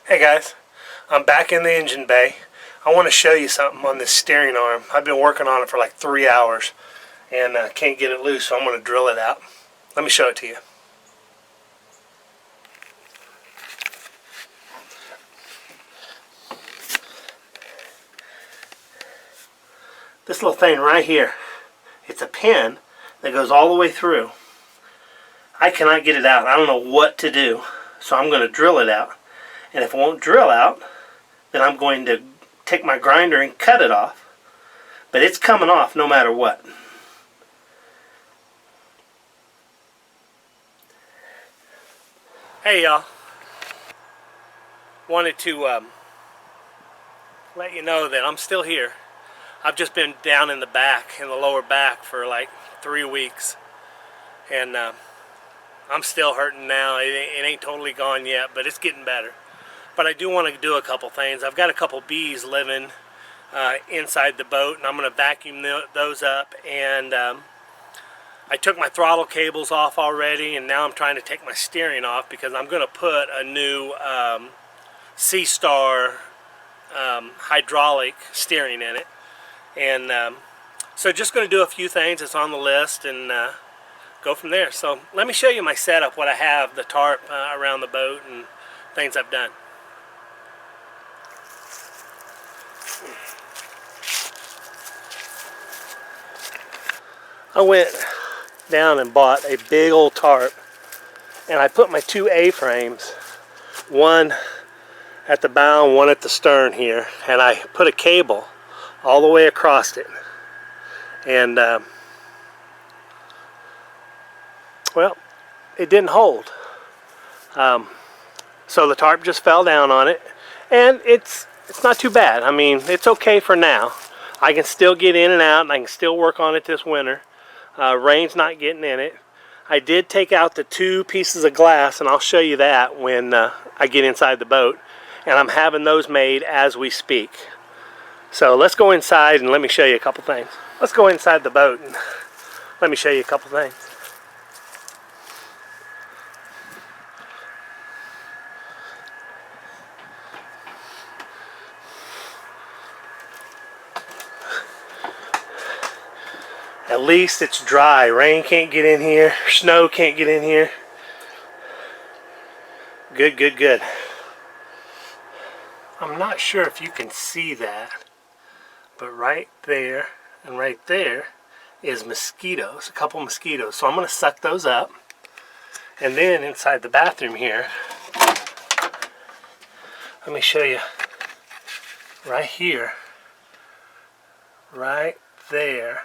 Hey guys, I'm back in the engine bay. I want to show you something on this steering arm. I've been working on it for like 3 hours and can't get it loose, so I'm going to drill it out. Let me show it to you. This little thing right here, it's a pin that goes all the way through. I cannot get it out. I don't know what to do, so I'm going to drill it out. And if it won't drill out, then I'm going to take my grinder and cut it off. But it's coming off no matter what. Hey y'all. Wanted to let you know that I'm still here. I've just been down in the back, in the lower back, for like 3 weeks. And I'm still hurting now. It ain't totally gone yet, but it's getting better. But I do want to do a couple things. I've got a couple bees living inside the boat, and I'm going to vacuum those up. And I took my throttle cables off already, and now I'm trying to take my steering off because I'm going to put a new C-Star hydraulic steering in it. And so just going to do a few things that's on the list and go from there. So let me show you my setup, what I have, the tarp around the boat and things I've done. I went down and bought a big old tarp, and I put my two A-frames, one at the bow and one at the stern here, and I put a cable all the way across it. And well, it didn't hold. So the tarp just fell down on it, and it's not too bad. I mean, it's okay for now. I can still get in and out, and I can still work on it this winter. Rain's not getting in it. I did take out the two pieces of glass, and I'll show you that when I get inside the boat. And I'm having those made as we speak. So let's go inside and let me show you a couple things. Let's go inside the boat and let me show you a couple things. At least it's dry. Rain can't get in here. Snow can't get in here. Good, good, good. I'm not sure if you can see that, but right there and right there is mosquitoes, a couple mosquitoes. So I'm going to suck those up. And then inside the bathroom here, let me show you right here, right there.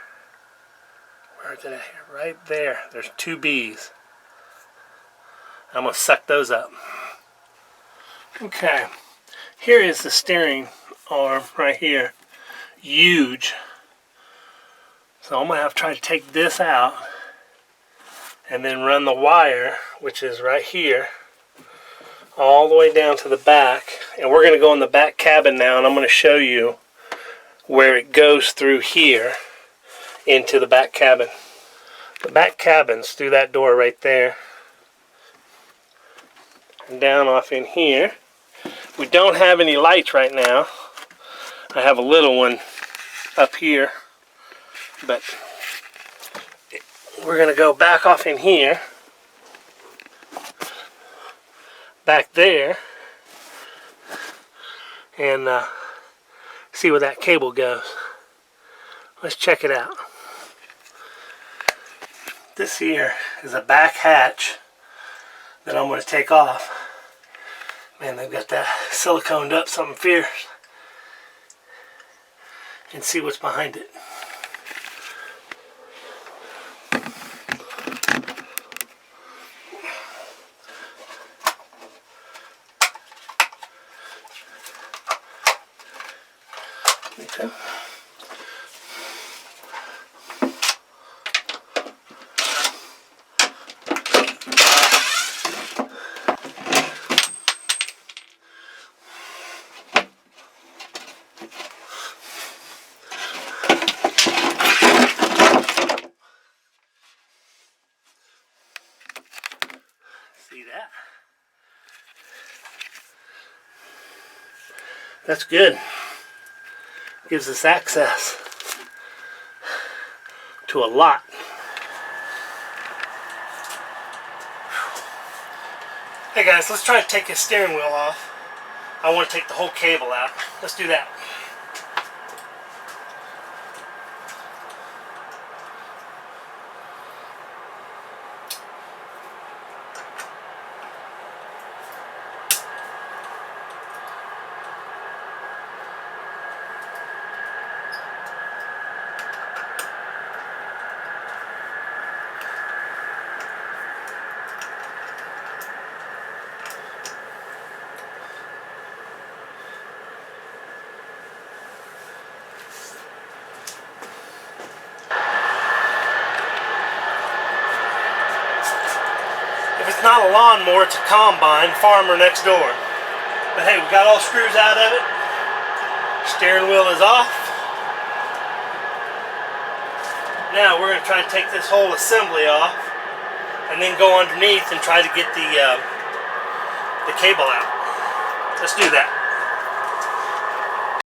Where did I hear? Right there. There's two bees. I'm going to suck those up. Okay. Here is the steering arm right here. Huge. So I'm going to have to try to take this out and then run the wire, which is right here, all the way down to the back. And we're going to go in the back cabin now, and I'm going to show you where it goes through here into the back cabin. The back cabin's through that door right there. And down off in here. We don't have any lights right now. I have a little one up here. But we're going to go back off in here. Back there. And see where that cable goes. Let's check it out. This here is a back hatch that I'm going to take off. Man, they've got that siliconed up something fierce. And see what's behind it. Okay. See that? That's good. Gives us access to a lot. Hey guys, let's try to take his steering wheel off. I want to take the whole cable out. Let's do that. If it's not a lawnmower, it's a combine, farmer next door. But hey, we got all screws out of it. Steering wheel is off. Now we're going to try to take this whole assembly off and then go underneath and try to get the cable out. Let's do that.